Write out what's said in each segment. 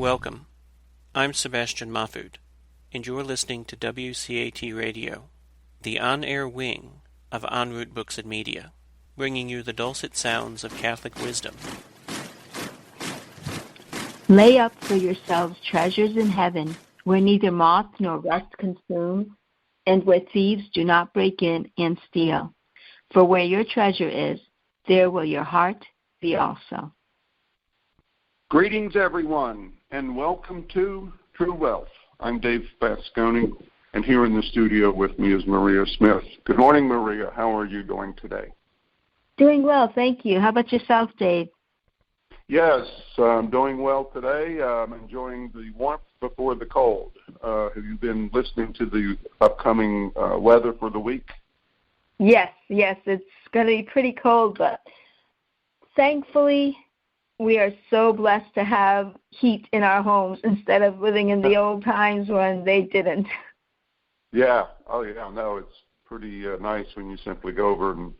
Welcome. I'm Sebastian Mahfood, and you're listening to WCAT Radio, the on-air wing of En Route Books and Media, bringing you the dulcet sounds of Catholic wisdom. Lay up for yourselves treasures in heaven, where neither moth nor rust consumes, and where thieves do not break in and steal. For where your treasure is, there will your heart be also. Greetings, everyone, and welcome to True Wealth. I'm Dave Basconi, and here in the studio with me is Maria Smith. Good morning, Maria. How are you doing today? Doing well, thank you. How about yourself, Dave? Yes, I'm doing well today. I'm enjoying the warmth before the cold. Have you been listening to the upcoming weather for the week? Yes, it's going to be pretty cold, but thankfully we are so blessed to have heat in our homes instead of living in the old times when they didn't. Yeah. Oh, yeah. No, it's pretty nice when you simply go over and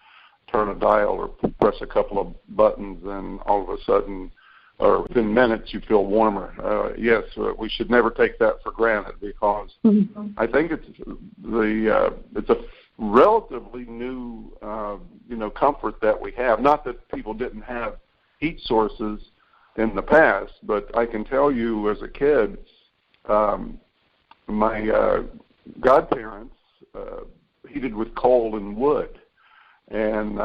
turn a dial or press a couple of buttons, and all of a sudden, or within minutes, you feel warmer. Yes, we should never take that for granted, because I think it's a relatively new comfort that we have. Not that people didn't have heat sources in the past, but I can tell you as a kid, my godparents heated with coal and wood, and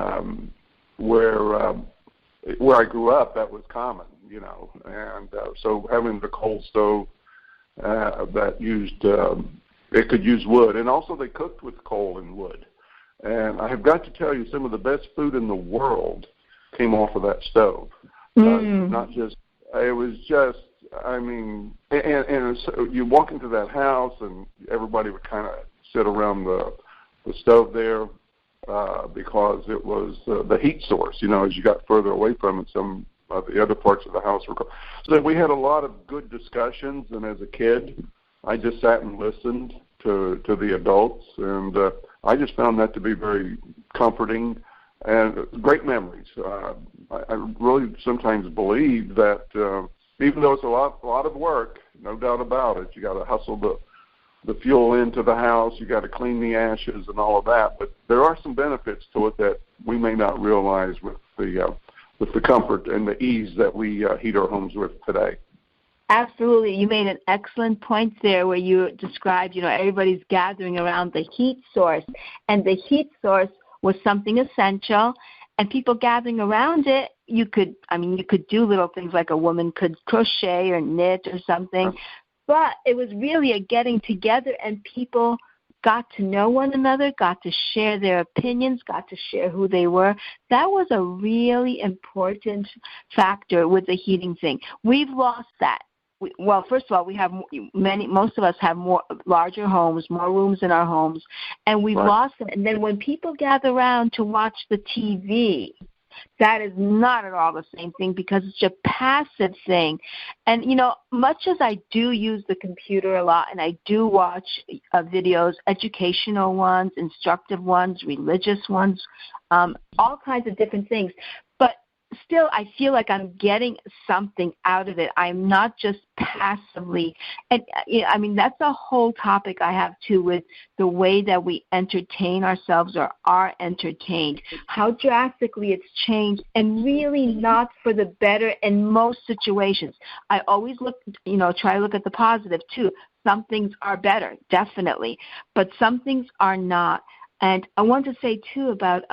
where I grew up, that was common, and so having the coal stove that used it could use wood, and also they cooked with coal and wood, and I have got to tell you, some of the best food in the world came off of that stove. Not just, it was just, I mean, and so you walk into that house and everybody would kind of sit around the stove there because it was the heat source, as you got further away from it, some of the other parts of the house were cold. So we had a lot of good discussions, and as a kid, I just sat and listened to the adults, and I just found that to be very comforting and great memories. I really sometimes believe that even though it's a lot of work, no doubt about it, you got to hustle the fuel into the house, you got to clean the ashes and all of that. But there are some benefits to it that we may not realize with the comfort and the ease that we heat our homes with today. Absolutely. You made an excellent point there where you described, everybody's gathering around the heat source, and the heat source was something essential, and people gathering around it, you could do little things like a woman could crochet or knit or something, but it was really a getting together, and people got to know one another, got to share their opinions, got to share who they were. That was a really important factor with the heating thing. We've lost that. Well, first of all, we have most of us have more larger homes, more rooms in our homes, and we've lost it. And then when people gather around to watch the TV, that is not at all the same thing, because it's a passive thing. And, much as I do use the computer a lot, and I do watch videos, educational ones, instructive ones, religious ones, all kinds of different things, but still, I feel like I'm getting something out of it. I'm not just passively. And, that's a whole topic I have, too, with the way that we entertain ourselves or are entertained, how drastically it's changed, and really not for the better in most situations. I always try to look at the positive, too. Some things are better, definitely, but some things are not. And I want to say, too, about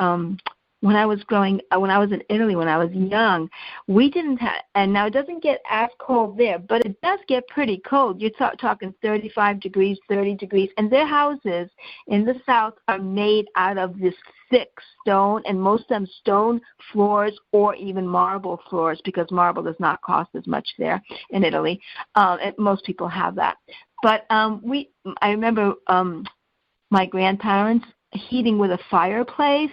when I was in Italy, when I was young, we didn't have, and now it doesn't get as cold there, but it does get pretty cold. You're talking 35 degrees, 30 degrees, and their houses in the south are made out of this thick stone, and most of them stone floors or even marble floors, because marble does not cost as much there in Italy. And most people have that. But I remember my grandparents heating with a fireplace,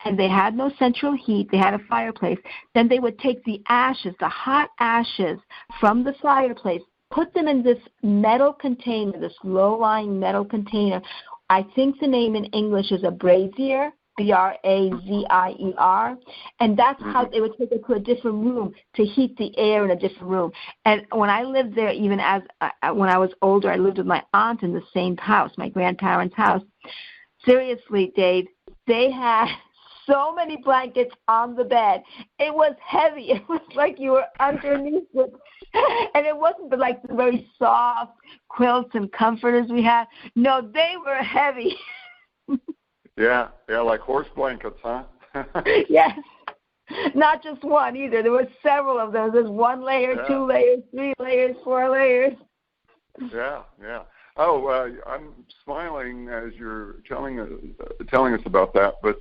and they had no central heat. They had a fireplace. Then they would take the hot ashes from the fireplace, put them in this metal container, this low-lying metal container. I think the name in English is a brazier, Brazier, and that's how they would take her to a different room to heat the air in a different room. And when I lived there, even as when I was older, I lived with my aunt in the same house, my grandparents' house. Seriously, Dave, they had so many blankets on the bed. It was heavy. It was like you were underneath it. And it wasn't like the very soft quilts and comforters we had. No, they were heavy. Yeah, like horse blankets, huh? Yes. Not just one either. There were several of those. There's 1 layer, 2 layers, 3 layers, 4 layers. Yeah. Oh, I'm smiling as you're telling us about that, but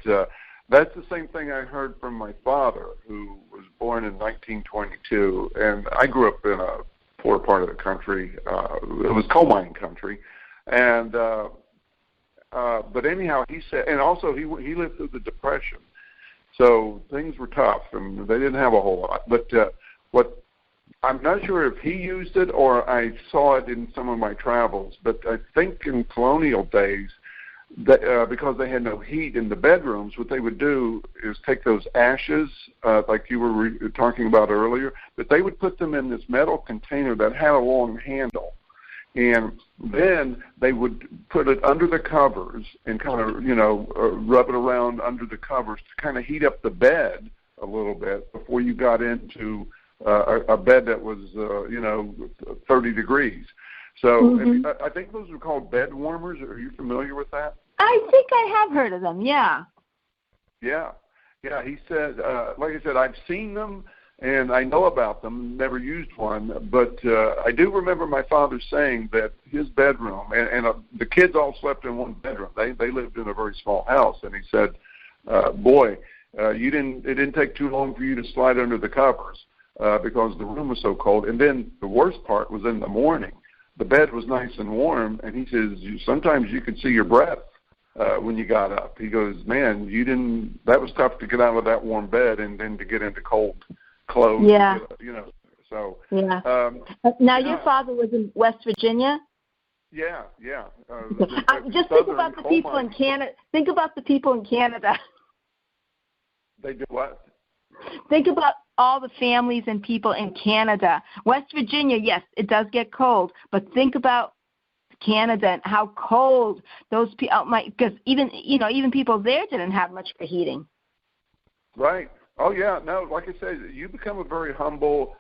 that's the same thing I heard from my father, who was born in 1922, and I grew up in a poor part of the country. It was coal mining country, and but anyhow, he said, and also he lived through the Depression, so things were tough, and they didn't have a whole lot. But what I'm not sure if he used it or I saw it in some of my travels, but I think in colonial days, because they had no heat in the bedrooms, what they would do is take those ashes, like you were talking about earlier, but they would put them in this metal container that had a long handle. And then they would put it under the covers and kind of, rub it around under the covers to kind of heat up the bed a little bit before you got into a bed that was, 30 degrees. So I think those are called bed warmers. Are you familiar with that? I think I have heard of them, yeah. Yeah. He said, like I said, I've seen them and I know about them, never used one, but I do remember my father saying that his bedroom, and the kids all slept in one bedroom. They lived in a very small house, and he said, boy, it didn't take too long for you to slide under the covers because the room was so cold. And then the worst part was in the morning. The bed was nice and warm, and he says, sometimes you could see your breath when you got up. He goes, man, that was tough to get out of that warm bed and then to get into cold clothes. Yeah. So. Yeah. Now, your father was in West Virginia? Yeah. Just think about the people in Canada. Think about the people in Canada. They do what? Think about all the families and people in Canada. West Virginia, yes, it does get cold, but think about Canada and how cold those people might, because even people there didn't have much for heating. Right. Oh yeah. No, like I said, you become a very humble,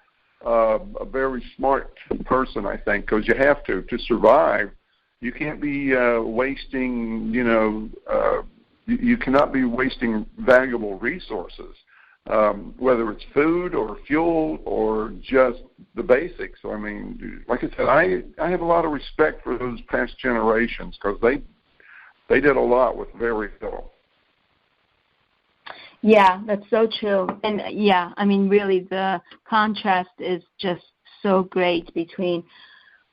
a very smart person, I think, because you have to survive. You can't be wasting. You cannot be wasting valuable resources. Whether it's food or fuel or just the basics. So, I mean, like I said, I have a lot of respect for those past generations because they did a lot with very little. Yeah, that's so true. And, yeah, I mean, really the contrast is just so great between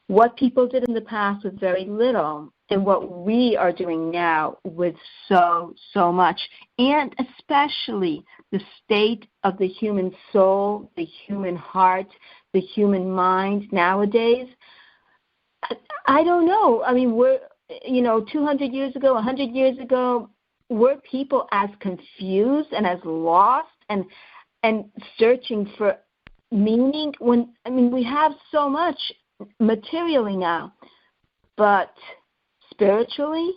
what people did in the past with very little and what we are doing now with so much, and especially the state of the human soul, the human heart, the human mind nowadays. I don't know. I mean, 200 years ago, 100 years ago, were people as confused and as lost and searching for meaning? We have so much materially now, but spiritually,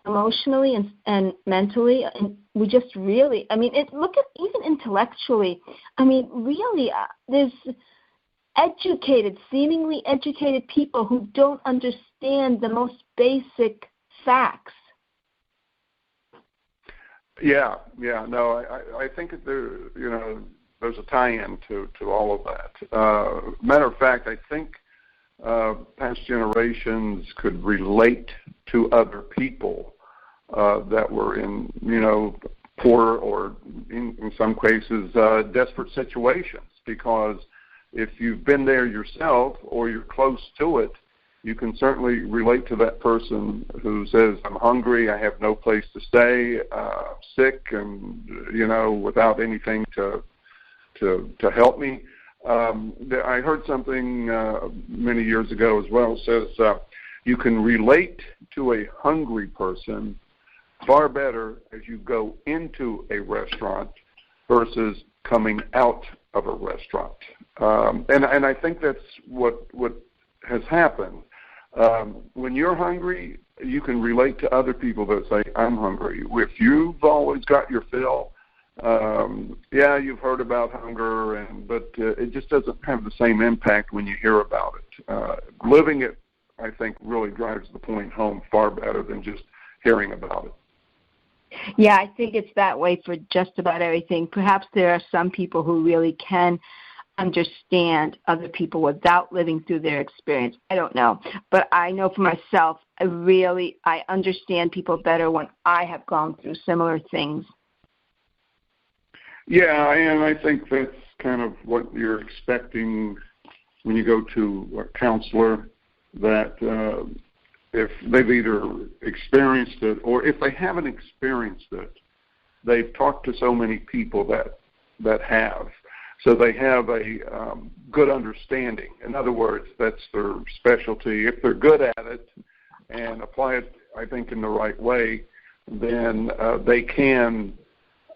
emotionally, and mentally, and we just really, look at even intellectually, really, there's seemingly educated people who don't understand the most basic facts. Yeah, no, I think that there's a tie-in to all of that. Matter of fact, I think past generations could relate to other people that were in, poor or in some cases desperate situations, because if you've been there yourself or you're close to it, you can certainly relate to that person who says, I'm hungry, I have no place to stay, sick, and, without anything to help me. I heard something many years ago as well. It says you can relate to a hungry person far better as you go into a restaurant versus coming out of a restaurant. And I think that's what has happened. When you're hungry, you can relate to other people that say, I'm hungry. If you've always got your fill, you've heard about hunger, but it just doesn't have the same impact when you hear about it. Living it, I think, really drives the point home far better than just hearing about it. Yeah, I think it's that way for just about everything. Perhaps there are some people who really can understand other people without living through their experience. I don't know. But I know for myself, I understand people better when I have gone through similar things. Yeah, and I think that's kind of what you're expecting when you go to a counselor, that if they've either experienced it or if they haven't experienced it, they've talked to so many people that have. So they have a good understanding. In other words, that's their specialty. If they're good at it and apply it, I think, in the right way, then they can,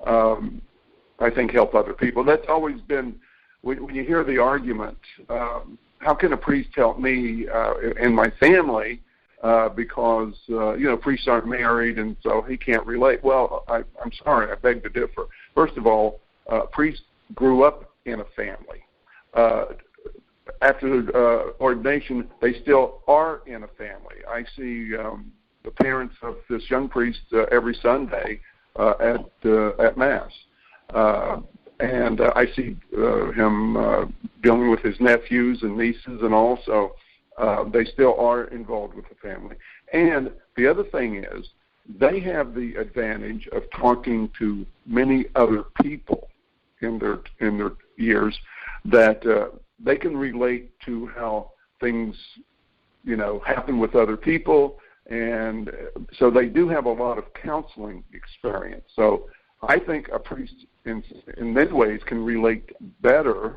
I think, help other people. That's always been, when you hear the argument, how can a priest help me and my family because, priests aren't married and so he can't relate. Well, I'm sorry, I beg to differ. First of all, priests grew up in a family. After ordination, they still are in a family. I see the parents of this young priest every Sunday at Mass. And I see him dealing with his nephews and nieces and all, so they still are involved with the family. And the other thing is, they have the advantage of talking to many other people in their years that they can relate to how things, happen with other people, and so they do have a lot of counseling experience. So I think a priest in many ways can relate better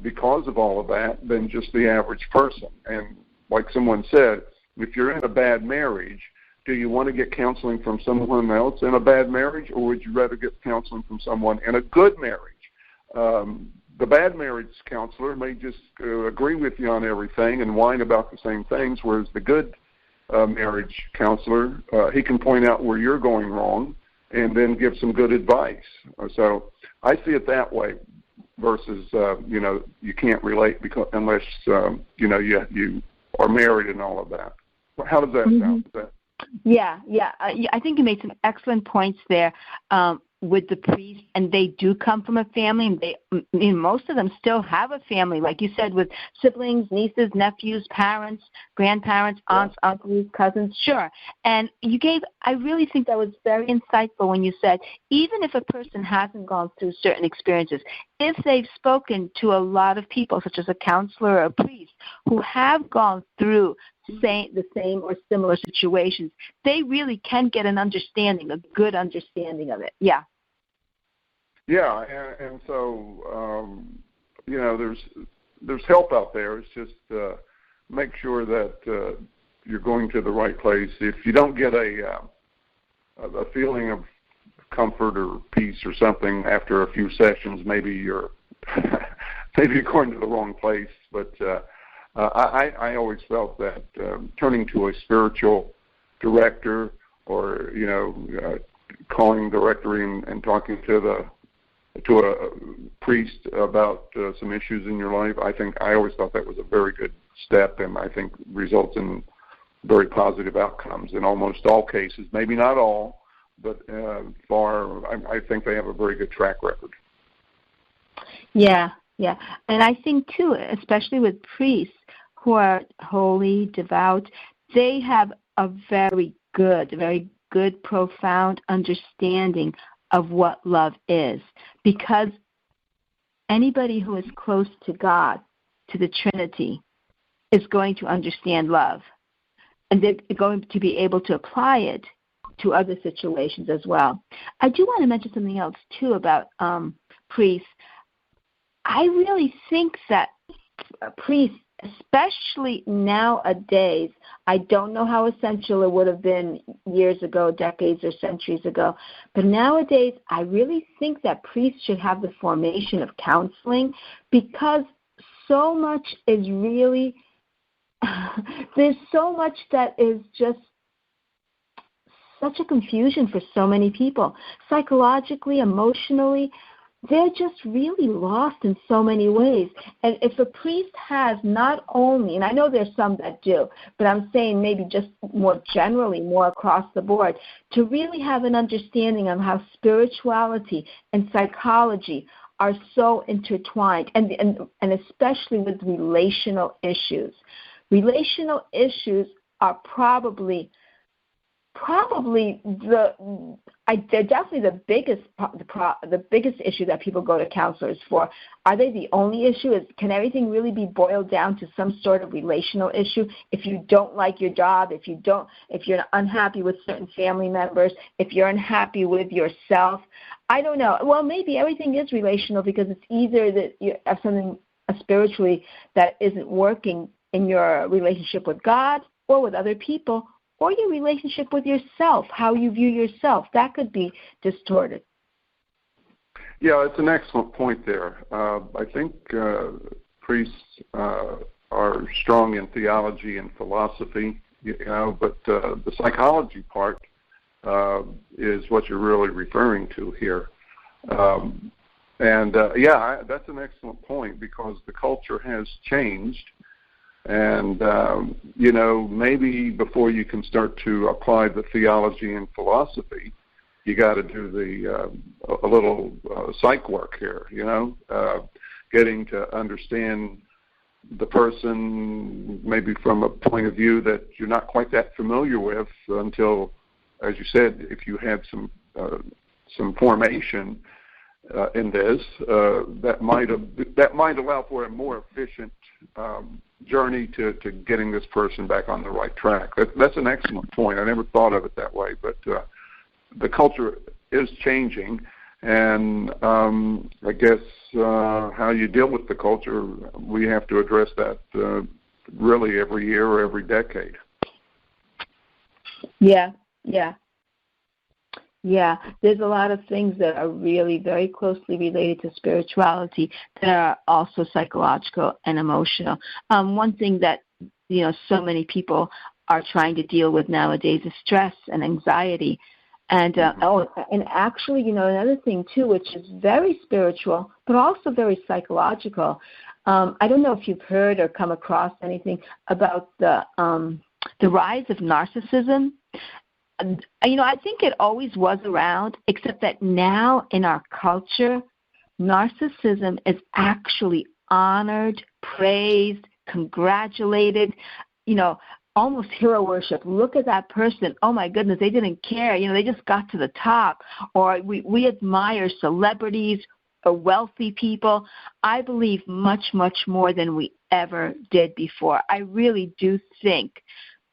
because of all of that than just the average person. And like someone said, if you're in a bad marriage, do you want to get counseling from someone else in a bad marriage, or would you rather get counseling from someone in a good marriage? The bad marriage counselor may just agree with you on everything and whine about the same things, whereas the good marriage counselor, he can point out where you're going wrong and then give some good advice. So I see it that way versus, you can't relate unless, you are married and all of that. How does that sound? Yeah. I think you made some excellent points there with the priests, and they do come from a family, and most of them still have a family, like you said, with siblings, nieces, nephews, parents, grandparents, aunts, uncles, cousins. Sure. And I really think that was very insightful when you said, even if a person hasn't gone through certain experiences, if they've spoken to a lot of people, such as a counselor or a priest, who have gone through the same or similar situations, they really can get a good understanding of it. Yeah. Yeah, and so there's help out there. It's just make sure that you're going to the right place. If you don't get a feeling of comfort or peace or something after a few sessions, maybe you're going to the wrong place. But I always felt that turning to a spiritual director or, calling the rectory and talking to a priest about some issues in your life, I always thought that was a very good step, and I think results in very positive outcomes in almost all cases. Maybe not all, but I think they have a very good track record. Yeah. And I think, too, especially with priests who are holy, devout, they have a very good, profound understanding of what love is. Because anybody who is close to God, to the Trinity, is going to understand love. And they're going to be able to apply it to other situations as well. I do want to mention something else, too, about priests. I really think that priests especially nowadays. I don't know how essential it would have been years ago, decades or centuries ago, but nowadays I really think that priests should have the formation of counseling, because so much is really, there's so much that is just such a confusion for so many people. Psychologically, emotionally, they're just really lost in so many ways. And if a priest has not only, and I know there's some that do, but I'm saying maybe just more generally, more across the board, to really have an understanding of how spirituality and psychology are so intertwined, and especially with relational issues. Relational issues are probably they're definitely the biggest issue that people go to counselors for. Are they the only issue? Can everything really be boiled down to some sort of relational issue? If you don't like your job, if you're unhappy with certain family members, if you're unhappy with yourself, I don't know. Well, maybe everything is relational, because it's either that you have something spiritually that isn't working in your relationship with God or with other people, or your relationship with yourself, how you view yourself. That could be distorted. Yeah, it's an excellent point there. I think priests are strong in theology and philosophy, but the psychology part is what you're really referring to here. That's an excellent point, because the culture has changed. And, maybe before you can start to apply the theology and philosophy, you got to do a little psych work here, getting to understand the person maybe from a point of view that you're not quite that familiar with until, as you said, if you had some formation in this, that might allow for a more efficient journey to getting this person back on the right track. That's an excellent point. I never thought of it that way, but the culture is changing, and I guess how you deal with the culture, we have to address that really every year or every decade. Yeah. There's a lot of things that are really very closely related to spirituality that are also psychological and emotional. One thing that, so many people are trying to deal with nowadays is stress and anxiety. And actually, another thing too, which is very spiritual, but also very psychological. I don't know if you've heard or come across anything about the rise of narcissism. I think it always was around, except that now in our culture, narcissism is actually honored, praised, congratulated, almost hero worship. Look at that person. Oh, my goodness, they didn't care. They just got to the top. Or we admire celebrities or wealthy people. I believe much, much more than we ever did before. I really do think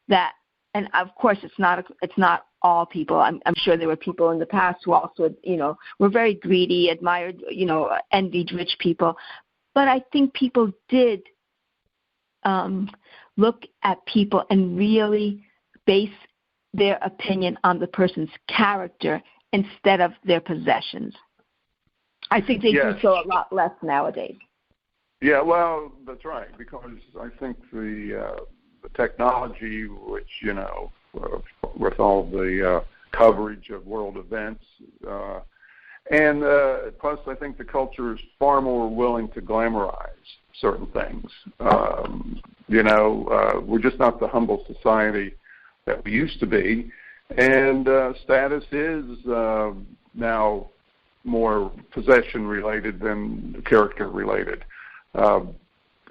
that. And of course, it's not all people. I'm sure there were people in the past who also, were very greedy, admired, envied rich people. But I think people did look at people and really base their opinion on the person's character instead of their possessions. I think they do so a lot less nowadays. Yeah, well, that's right, because I think the technology, which, with all the coverage of world events, and plus I think the culture is far more willing to glamorize certain things. We're just not the humble society that we used to be, and status is now more possession-related than character-related.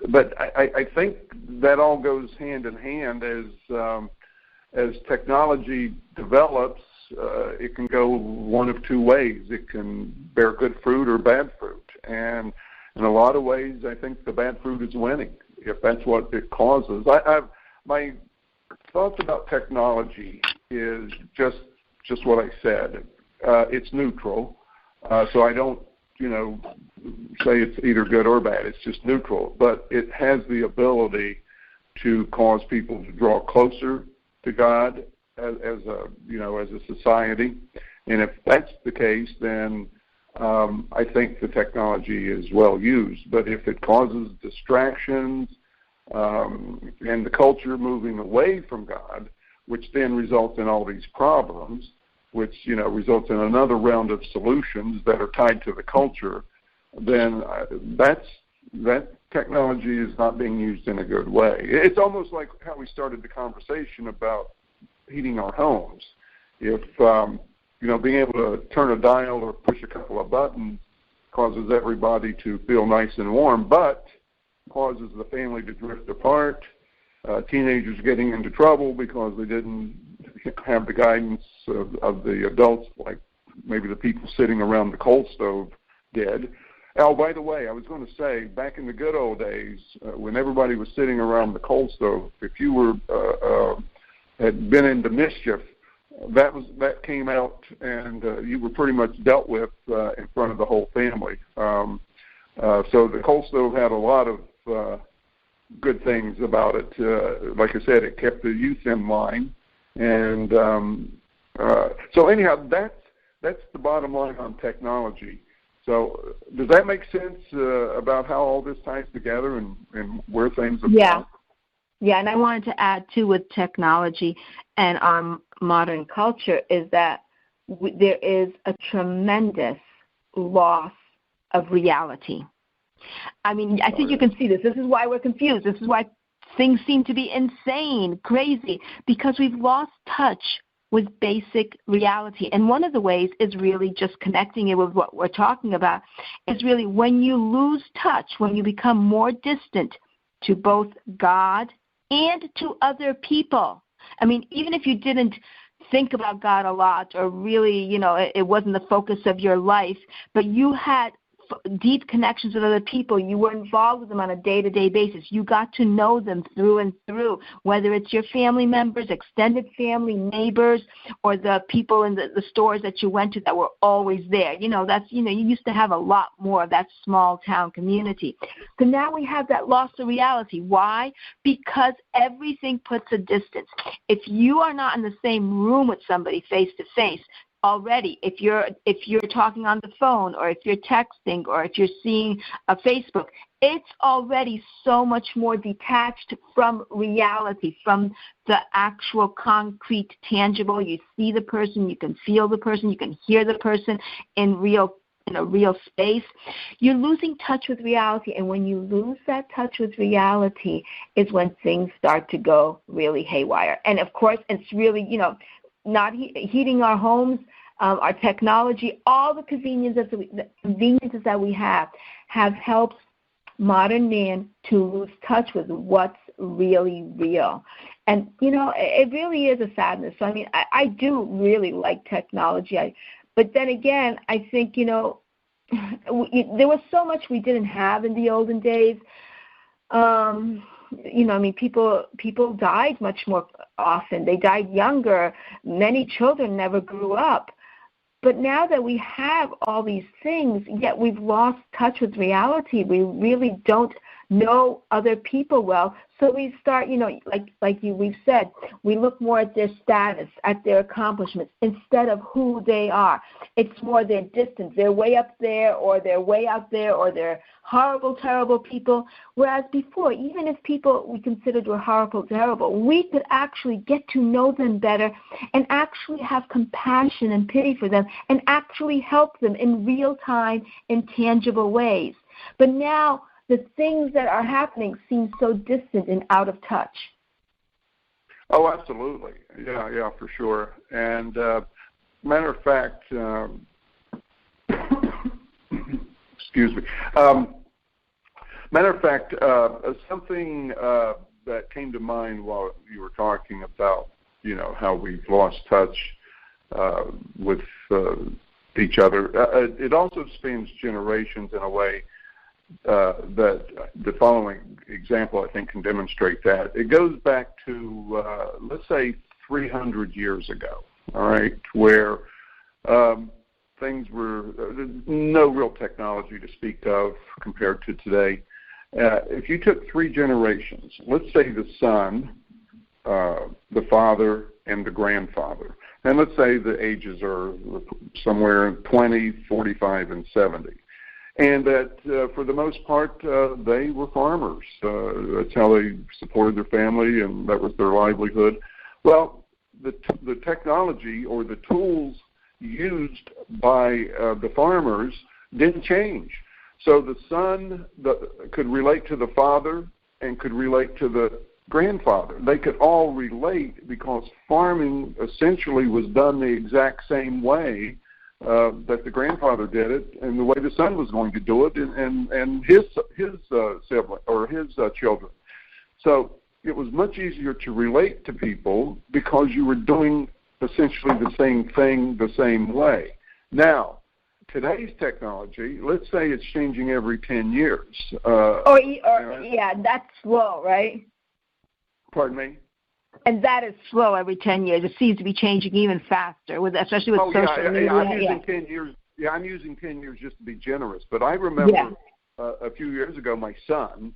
But I think that all goes hand in hand as technology develops. It can go one of two ways. It can bear good fruit or bad fruit. And in a lot of ways, I think the bad fruit is winning, if that's what it causes. My thoughts about technology is just what I said. It's neutral. So I don't say it's either good or bad. It's just neutral. But it has the ability to cause people to draw closer to God as a society. And if that's the case, then I think the technology is well used. But if it causes distractions and the culture moving away from God, which then results in all these problems, which results in another round of solutions that are tied to the culture, then that technology is not being used in a good way. It's almost like how we started the conversation about heating our homes. If being able to turn a dial or push a couple of buttons causes everybody to feel nice and warm, but causes the family to drift apart, teenagers getting into trouble because they didn't have the guidance of the adults, like maybe the people sitting around the coal stove did. Oh, by the way, I was going to say, back in the good old days, when everybody was sitting around the coal stove, if you had been into mischief, that came out, and you were pretty much dealt with in front of the whole family. So the coal stove had a lot of good things about it. Like I said, it kept the youth in line, and so anyhow, that's the bottom line on technology. So does that make sense about how all this ties together and where things are going? Yeah, and I wanted to add, too, with technology and our modern culture is that there is a tremendous loss of reality. I mean, I think you can see this. This is why we're confused. This is why things seem to be insane, crazy, because we've lost touch with basic reality. And one of the ways is really just connecting it with what we're talking about, is really when you lose touch, when you become more distant to both God and to other people. I mean, even if you didn't think about God a lot or really, it wasn't the focus of your life, but you had deep connections with other people. You were involved with them on a day-to-day basis. You got to know them through and through, whether it's your family members, extended family, neighbors, or the people in the stores that you went to that were always there. You used to have a lot more of that small town community. So now we have that loss of reality. Why? Because everything puts a distance. If you are not in the same room with somebody face to face, already, if you're talking on the phone, or if you're texting, or if you're seeing a Facebook, it's already so much more detached from reality, from the actual concrete, tangible. You see the person, you can feel the person, you can hear the person in a real space. You're losing touch with reality, and when you lose that touch with reality is when things start to go really haywire. And of course, it's really, not heating our homes, our technology, all the conveniences that we have helped modern man to lose touch with what's really real. And, it really is a sadness. So, I mean, I do really like technology. But then again, I think, there was so much we didn't have in the olden days. People died much more often. They died younger. Many children never grew up. But now that we have all these things, yet we've lost touch with reality. We really don't know other people well. So we start, we've said, we look more at their status, at their accomplishments, instead of who they are. It's more their distance. They're way up there, or they're way out there, or they're horrible, terrible people. Whereas before, even if people we considered were horrible, terrible, we could actually get to know them better and actually have compassion and pity for them and actually help them in real time, in tangible ways. But now, the things that are happening seem so distant and out of touch. Oh, absolutely. Yeah, for sure. And matter of fact, excuse me. Matter of fact, something that came to mind while you were talking about, how we've lost touch with each other. It also spans generations in a way. That the following example, I think, can demonstrate that. It goes back to, let's say, 300 years ago, all right, where things were no real technology to speak of compared to today. If you took 3 generations, let's say the son, the father, and the grandfather, and let's say the ages are somewhere in 20, 45, and 70, and that for the most part they were farmers. That's how they supported their family, and that was their livelihood. Well, the technology or the tools used by the farmers didn't change. So the son could relate to the father and could relate to the grandfather. They could all relate because farming essentially was done the exact same way that the grandfather did it, and the way the son was going to do it, and his sibling or his children. So it was much easier to relate to people because you were doing essentially the same thing the same way. Now, today's technology, let's say it's changing every 10 years. Yeah, that's slow, right? Pardon me? And that is slow every 10 years. It seems to be changing even faster, especially with social media. I'm using 10 years. Yeah, I'm using 10 years just to be generous. But I remember a few years ago, my son,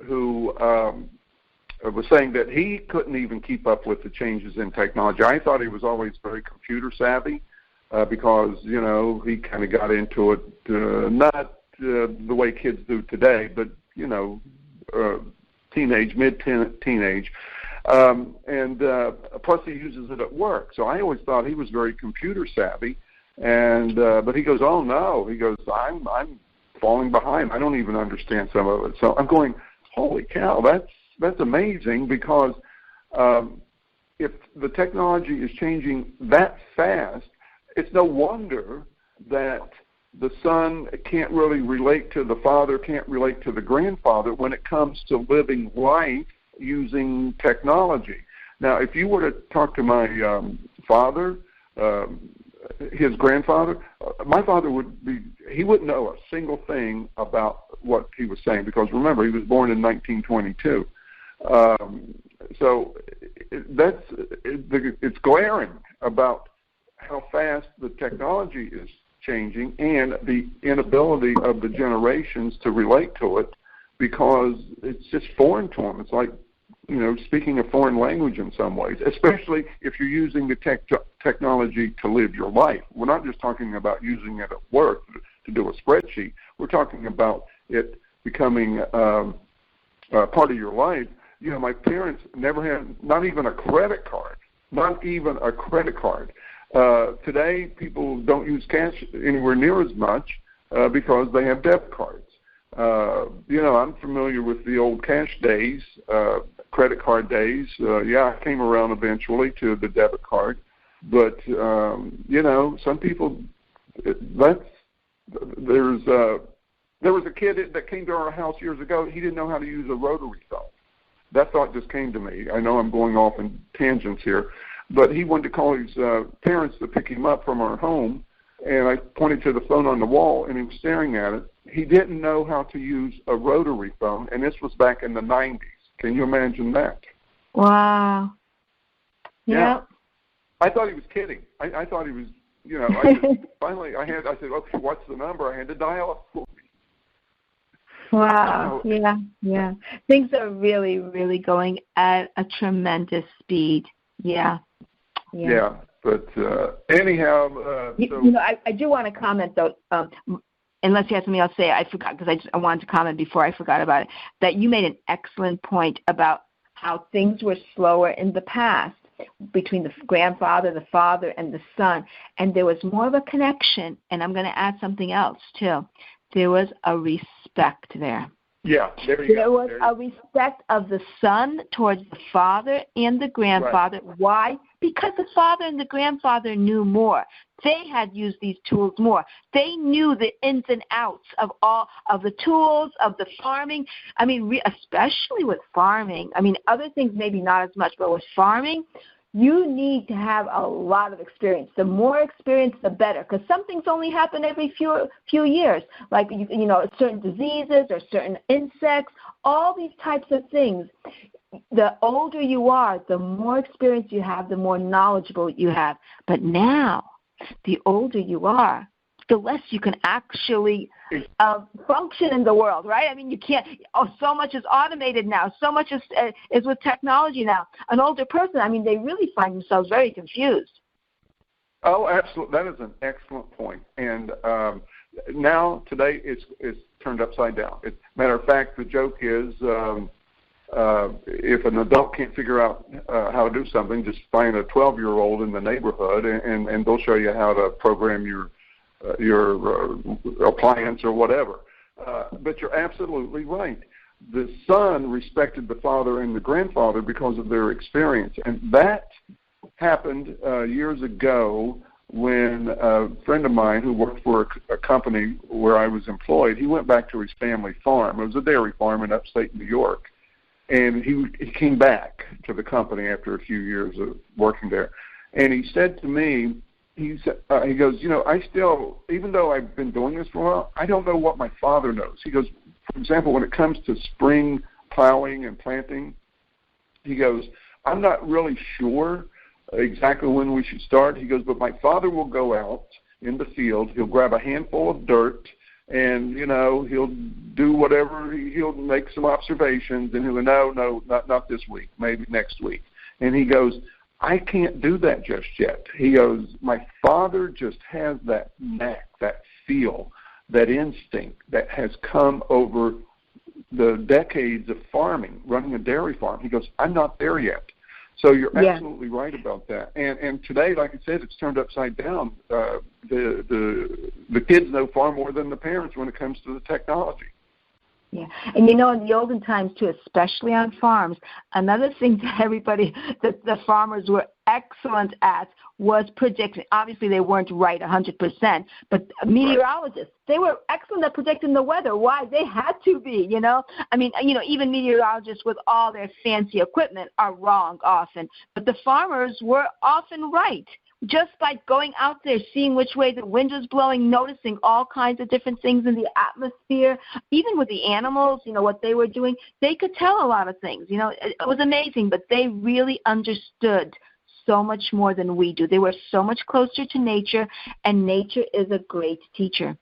who was saying that he couldn't even keep up with the changes in technology. I thought he was always very computer savvy because, he kind of got into it, not the way kids do today, but, teenage, mid-teenage. And plus he uses it at work. So I always thought he was very computer savvy. And but he goes, oh, no. He goes, I'm falling behind. I don't even understand some of it. So I'm going, holy cow, that's amazing because if the technology is changing that fast, it's no wonder that the son can't really relate to the father, can't relate to the grandfather when it comes to living life using technology. Now, if you were to talk to my father, his grandfather, my father he wouldn't know a single thing about what he was saying because, remember, he was born in 1922. So it's glaring about how fast the technology is changing and the inability of the generations to relate to it because it's just foreign to them. It's like, speaking a foreign language in some ways, especially if you're using the technology to live your life. We're not just talking about using it at work to do a spreadsheet. We're talking about it becoming part of your life. My parents never had not even a credit card. Today, people don't use cash anywhere near as much because they have debit cards. I'm familiar with the old cash days, credit card days. I came around eventually to the debit card. But, some people, there was a kid that came to our house years ago. He didn't know how to use a rotary phone. That thought just came to me. I know I'm going off in tangents here. But he wanted to call his parents to pick him up from our home, and I pointed to the phone on the wall, and he was staring at it. He didn't know how to use a rotary phone, and this was back in the 90s. Can you imagine that? Wow. Yeah. I thought he was kidding. I thought he was, finally I said, okay, what's the number? I had to dial up for me. Wow. Yeah. Things are really, really going at a tremendous speed. Yeah. But anyhow, I do want to comment though. Unless you have something else to say, I forgot because I wanted to comment before I forgot about it. That you made an excellent point about how things were slower in the past between the grandfather, the father, and the son, and there was more of a connection. And I'm going to add something else too. There was a respect there. Yeah, there you go. There was a respect of the son towards the father and the grandfather. Right. Why? Because the father and the grandfather knew more. They had used these tools more. They knew the ins and outs of all of the tools, of the farming. I mean, especially with farming. I mean, other things maybe not as much, but with farming, you need to have a lot of experience. The more experience, the better, because some things only happen every few years, like certain diseases or certain insects, all these types of things. The older you are, the more experience you have, the more knowledgeable you have. But now, the older you are, the less you can actually function in the world, right? I mean, you can't. So much is automated now. So much is with technology now. An older person, I mean, they really find themselves very confused. Oh, absolutely. That is an excellent point. And now, today, it's turned upside down. Matter of fact, the joke is if an adult can't figure out how to do something, just find a 12-year-old in the neighborhood, and they'll show you how to program your appliance or whatever. But you're absolutely right. The son respected the father and the grandfather because of their experience. And that happened years ago when a friend of mine who worked for a company where I was employed, he went back to his family farm. It was a dairy farm in upstate New York. And he came back to the company after a few years of working there. And he said to me, he goes, I still, even though I've been doing this for a while, I don't know what my father knows. He goes, for example, when it comes to spring plowing and planting, he goes, I'm not really sure exactly when we should start. He goes, but my father will go out in the field. He'll grab a handful of dirt, and, he'll do whatever. He'll make some observations, and he'll go, no, not this week, maybe next week. And he goes, I can't do that just yet. He goes, my father just has that knack, that feel, that instinct that has come over the decades of farming, running a dairy farm. He goes, I'm not there yet. So you're absolutely right about that. And today, like I said, it's turned upside down. The kids know far more than the parents when it comes to the technology. Yeah, and in the olden times too, especially on farms, another thing that the farmers were excellent at was predicting. Obviously, they weren't right 100%, but meteorologists, they were excellent at predicting the weather. Why? They had to be, I mean, even meteorologists with all their fancy equipment are wrong often, but the farmers were often right. Just by going out there, seeing which way the wind was blowing, noticing all kinds of different things in the atmosphere, even with the animals, what they were doing, they could tell a lot of things. It was amazing, but they really understood so much more than we do. They were so much closer to nature, and nature is a great teacher.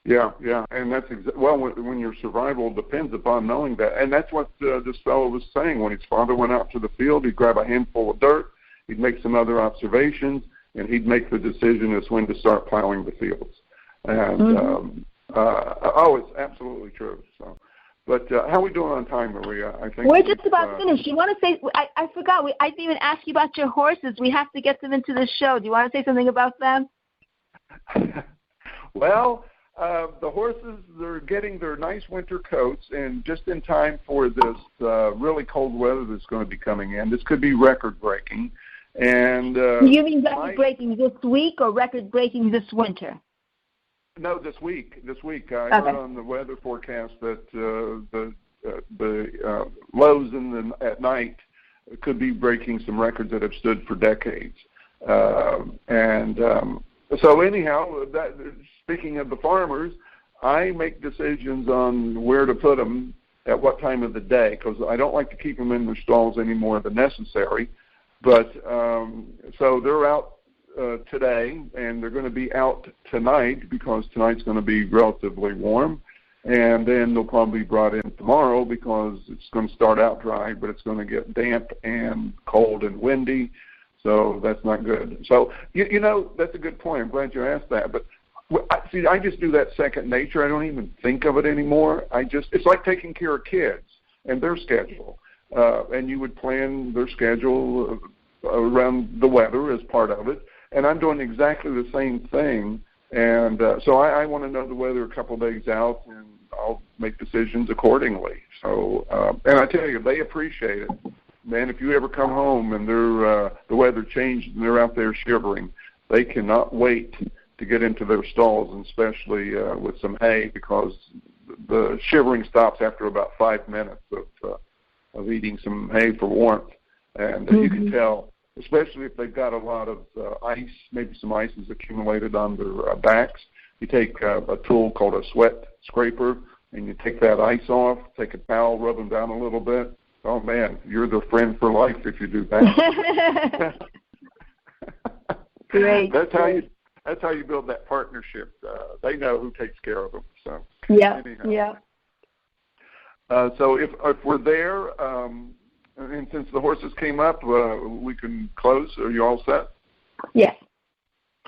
Yeah, and that's when your survival depends upon knowing that. And that's what this fellow was saying. When his father went out to the field, he'd grab a handful of dirt, he'd make some other observations, and he'd make the decision as when to start plowing the fields. And it's absolutely true. So, but how are we doing on time, Maria? I think we're just about finished. You want to say? I forgot. I didn't even ask you about your horses. We have to get them into the show. Do you want to say something about them? Well, the horses, they're getting their nice winter coats, and just in time for this really cold weather that's going to be coming in. This could be record-breaking. And you mean record-breaking this week or record-breaking this winter? No, this week. I read on the weather forecast that the lows at night could be breaking some records that have stood for decades. So anyhow, speaking of the farmers, I make decisions on where to put them at what time of the day, because I don't like to keep them in their stalls any more than necessary. But so they're out today, and they're going to be out tonight because tonight's going to be relatively warm. And then they'll probably be brought in tomorrow because it's going to start out dry, but it's going to get damp and cold and windy. So that's not good. So, that's a good point. I'm glad you asked that. But I just do that second nature. I don't even think of it anymore. It's like taking care of kids and their schedule. And you would plan their schedule around the weather as part of it. And I'm doing exactly the same thing. And so I want to know the weather a couple of days out, and I'll make decisions accordingly. So, and I tell you, they appreciate it. Man, if you ever come home and the weather changed and they're out there shivering, they cannot wait to get into their stalls, and especially with some hay, because the shivering stops after about 5 minutes of eating some hay for warmth. And you can tell, especially if they've got a lot of ice, maybe some ice is accumulated on their backs. You take a tool called a sweat scraper, and you take that ice off, take a towel, rub them down a little bit. Oh, man, you're their friend for life if you do that. Great. That's how you build that partnership. They know who takes care of them. So yeah, anyhow. yeah. So if we're there, and since the horses came up, we can close. Are you all set? Yes.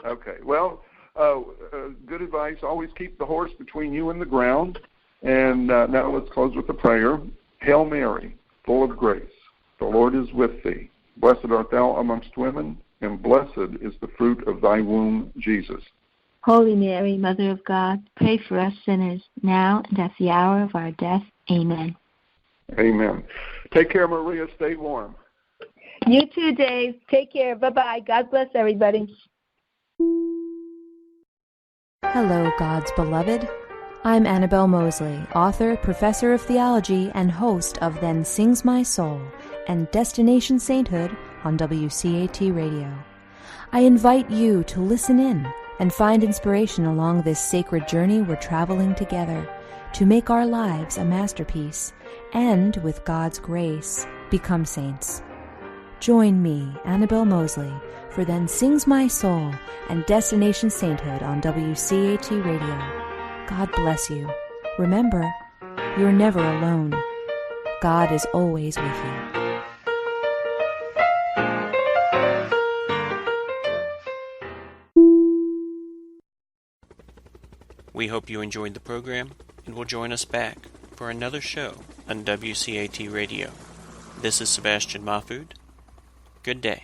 Okay. Well, good advice. Always keep the horse between you and the ground. And now let's close with a prayer. Hail Mary, full of grace, the Lord is with thee. Blessed art thou amongst women, and blessed is the fruit of thy womb, Jesus. Holy Mary, Mother of God, pray for us sinners, now and at the hour of our death. Amen. Amen. Take care, Maria. Stay warm. You too, Dave. Take care. Bye-bye. God bless everybody. Hello, God's beloved. I'm Annabelle Mosley, author, professor of theology, and host of Then Sings My Soul and Destination Sainthood on WCAT Radio. I invite you to listen in and find inspiration along this sacred journey we're traveling together to make our lives a masterpiece and, with God's grace, become saints. Join me, Annabelle Mosley, for Then Sings My Soul and Destination Sainthood on WCAT Radio. God bless you. Remember, you're never alone. God is always with you. We hope you enjoyed the program and will join us back for another show on WCAT Radio. This is Sebastian Mahfood. Good day.